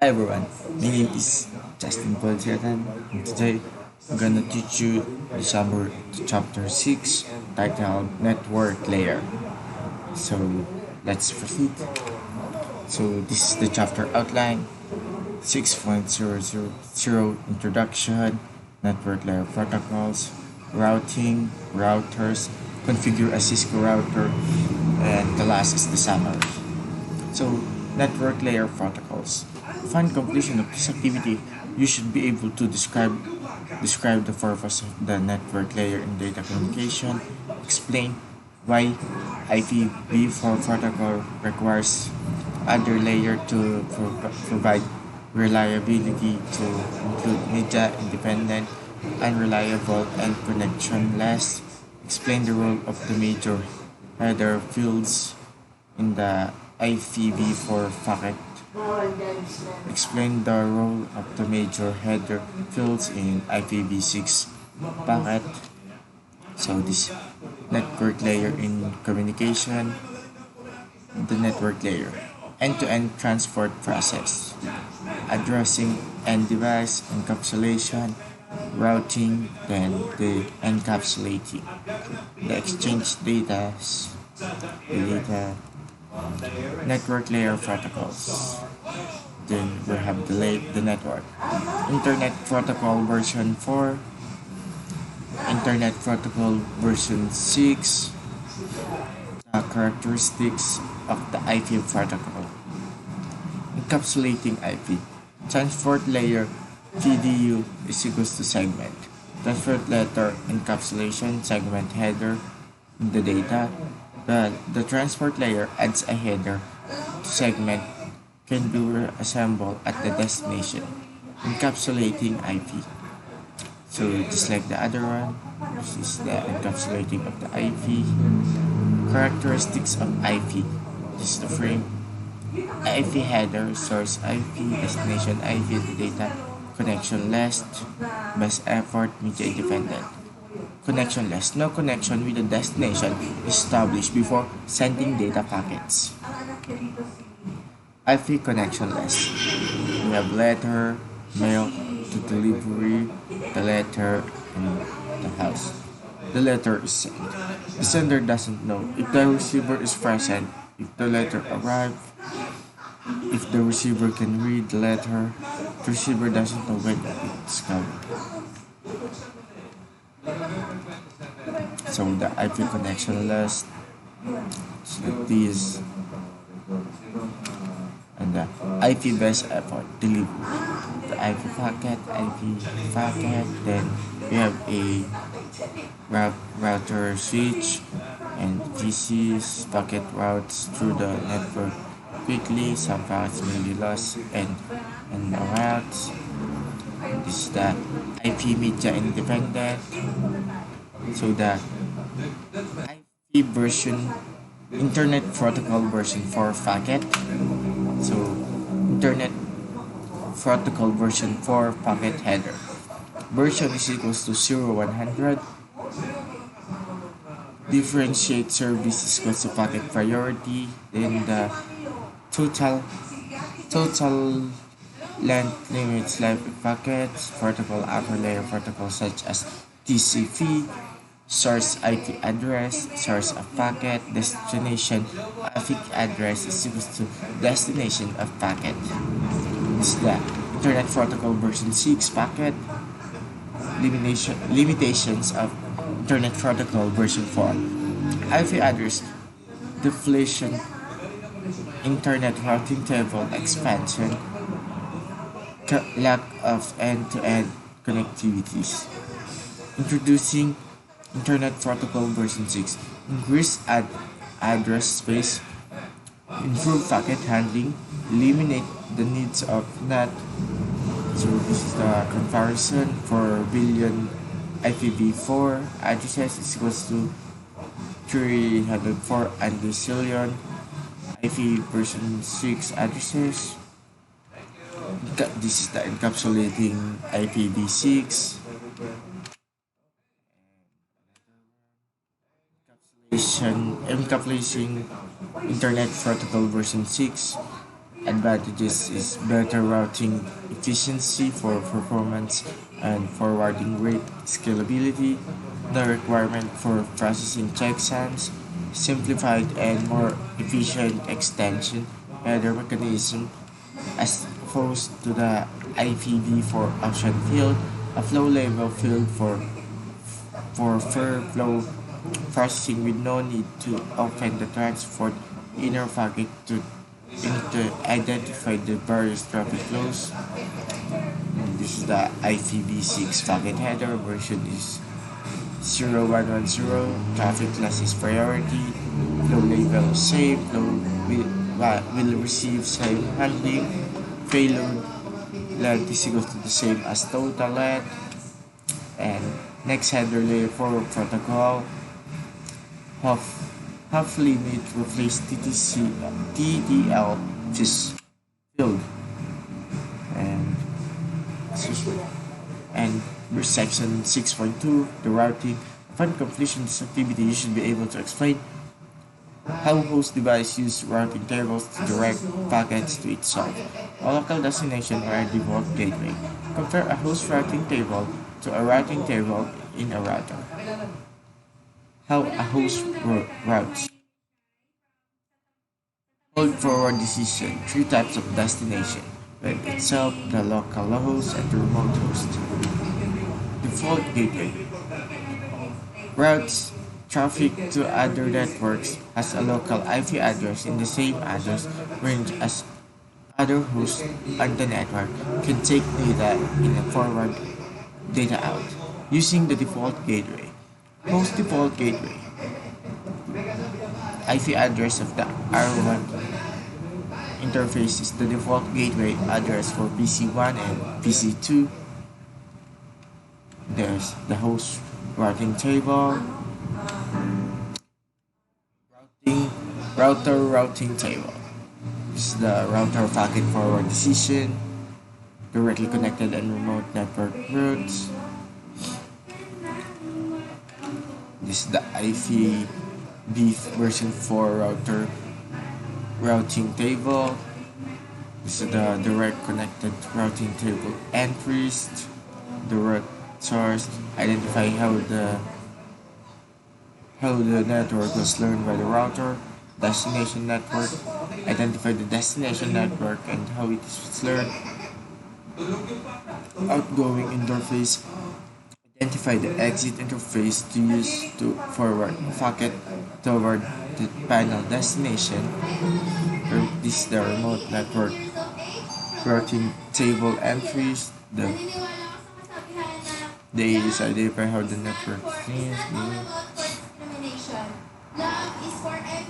Hi everyone, my name is Justin Polsiatan, and today I'm gonna teach you the summary to chapter 6 titled Network Layer. So let's proceed. So this is the chapter outline 6.000 Introduction, Network Layer Protocols, Routing, Routers, Configure a Cisco router, and the last is the summary. So, network layer protocols. Upon completion of this activity, you should be able to describe the purpose of the network layer in data communication, explain why IPv4 protocol requires other layer to provide reliability to include media independent, unreliable, and connectionless. Explain the role of the major header fields in the IPv4 packet. Explain the role of the major header fields in IPv6 packet. So this network layer in communication, the network layer, end-to-end transport process, addressing end device, encapsulation, routing, then the encapsulating, the exchange data, network layer protocols. Then we have the network. Internet Protocol version 4, Internet Protocol version 6, the characteristics of the IP protocol. Encapsulating IP. Transport layer TDU is equals to segment. Transport letter encapsulation segment header in the data. The transport layer adds a header to segment can be reassembled at the destination, encapsulating IP. So just like the other one, this is the encapsulating of the IP. Characteristics of IP. This is the frame. IP header, source IP, destination IP, the data, connection list, best effort, media independent. Connectionless. No connection with the destination is established before sending data packets. IP connectionless. We have letter, mail to delivery, the letter, and the house. The letter is sent. The sender doesn't know if the receiver is present, if the letter arrived, if the receiver can read the letter. The receiver doesn't know when it's coming. So the IP connectionless, so this, and the IP best effort delivery. The IP packet, then we have a router switch and PCs packet routes through the network quickly. Some packets may be lost and routes. This is the IP media independent. So the IP version Internet Protocol version 4 packet. So Internet Protocol version 4 packet header. Version is equals to 0100. Differentiate service is equals to packet priority. Then the total total length limits life of packets, protocol upper layer protocols such as TCP, source IP address, source of packet, destination IP address is equals to destination of packet. This is the Internet Protocol version 6 packet. Limitations of Internet Protocol version 4. IP address deflation, Internet routing table expansion, lack of end-to-end connectivities. Introducing Internet Protocol version 6. Increase address space, improve packet handling, eliminate the needs of NAT. So this is the comparison for billion IPv4 addresses is equals to 304 and zillion IP version 6 addresses. This is the encapsulating IPv6. Encapsulating Internet Protocol version 6. advantages is better routing efficiency for performance and forwarding rate scalability, the requirement for processing checksums, simplified and more efficient extension header mechanism as opposed to the IPv for option field, a flow level field for fair flow processing with no need to open the transport inner packet to identify the various traffic flows. And this is the IPv6 packet header version is 0110. Traffic class is priority. Flow label save. Flow will receive same handling. Payload length is equal to the same as total length. And next header layer for protocol. Half limit replace TTL just field and and section 6.2 the routing. Upon completion of this activity, you should be able to explain how host device use routing tables to direct packets to itself. A local destination or a default gateway. Compare a host routing table to a routing table in a router. How a host routes. Hold forward decision. Three types of destination. Web itself, the local host, and the remote host. Default gateway. Routes traffic to other networks has a local IP address in the same address range as other hosts on the network can take data in and forward data out using the default gateway. Host default gateway. IP address of the R1 interface is the default gateway address for PC1 and PC2. There's the host routing table, router routing table. This is the router packet forward decision, directly connected and remote network routes. This is the IPv version 4 router routing table. This is the direct connected routing table entries. The route source identifying how the network was learned by the router. Destination network identify the destination network and how it is learned. Outgoing interface identify the exit interface to use to forward packet toward the final destination. This is the remote network routing table entries. They identify how the network is.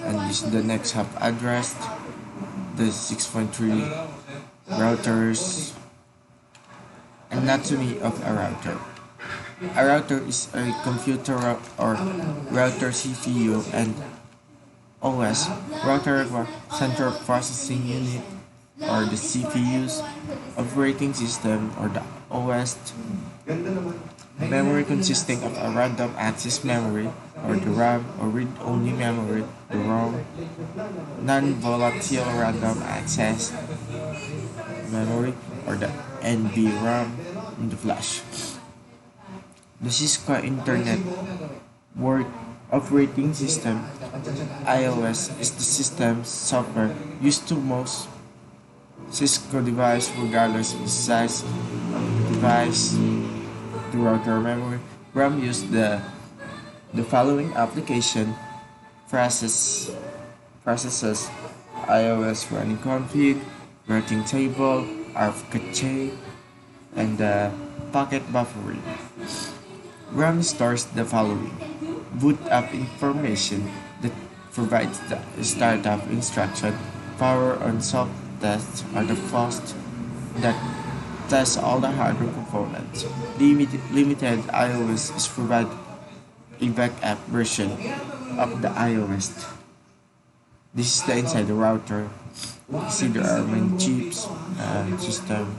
And this is the next hop address. The 6.3 routers. Anatomy of a router. A router is a computer or router CPU and OS, router central processing unit, or the CPU's operating system or the OS. Memory consisting of a random access memory or the RAM or read-only memory, the ROM, non-volatile random access memory or the NVRAM in the flash. The Cisco Internet Work Operating System iOS is the system software used to most Cisco device regardless of the size of the device. The router memory RAM used the following application processes iOS running config, routing table, RFCache, and the packet buffering. RAM stores the following: boot up information that provides the startup instruction, power on soft tests are the first that test all the hardware components. Limited iOS is provide a backup version of the iOS. This is the inside the router. You see there are many chips and system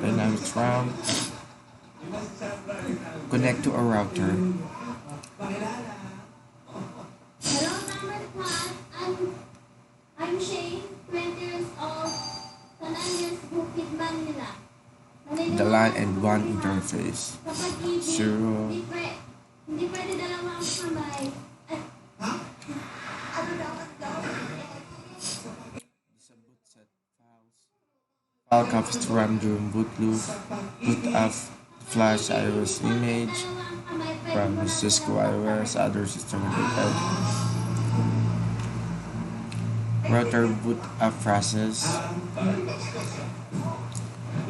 dynamics RAM. Connect to a router. Hello, number one. I'm Shane, 20 years old. The LAN and WAN interface. Zero. Boot set files. File copies to RAM during boot loop. Boot up flash iOS image from Cisco iOS, other system related. Router boot up process.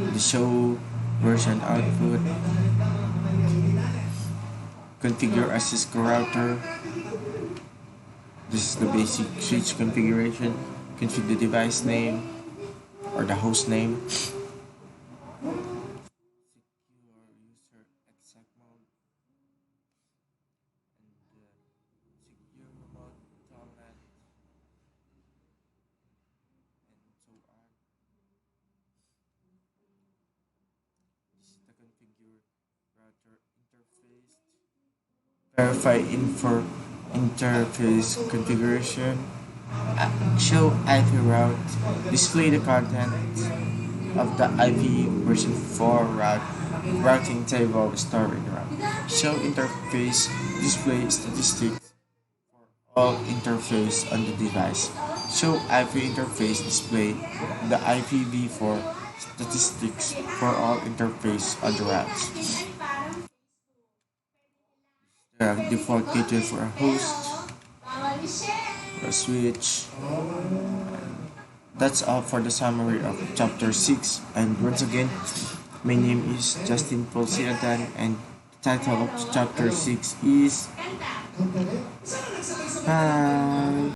The show version output. Configure a Cisco router. This is the basic switch configuration. Configure the device name or the host name. Secure user exec mode and secure remote telnet and so on. This is the configure router interface. Verify info interface configuration. Show IP route. Display the content of the IP version 4 routing table stored in route. Show interface. Display statistics for all interface on the device. Show IP interface. Display the IPv4 statistics for all interface on the routes. The default gateway for a host, for a switch. That's all for the summary of chapter 6. And once again, my name is Justin Paul Siatan, and the title of chapter 6 is Bye.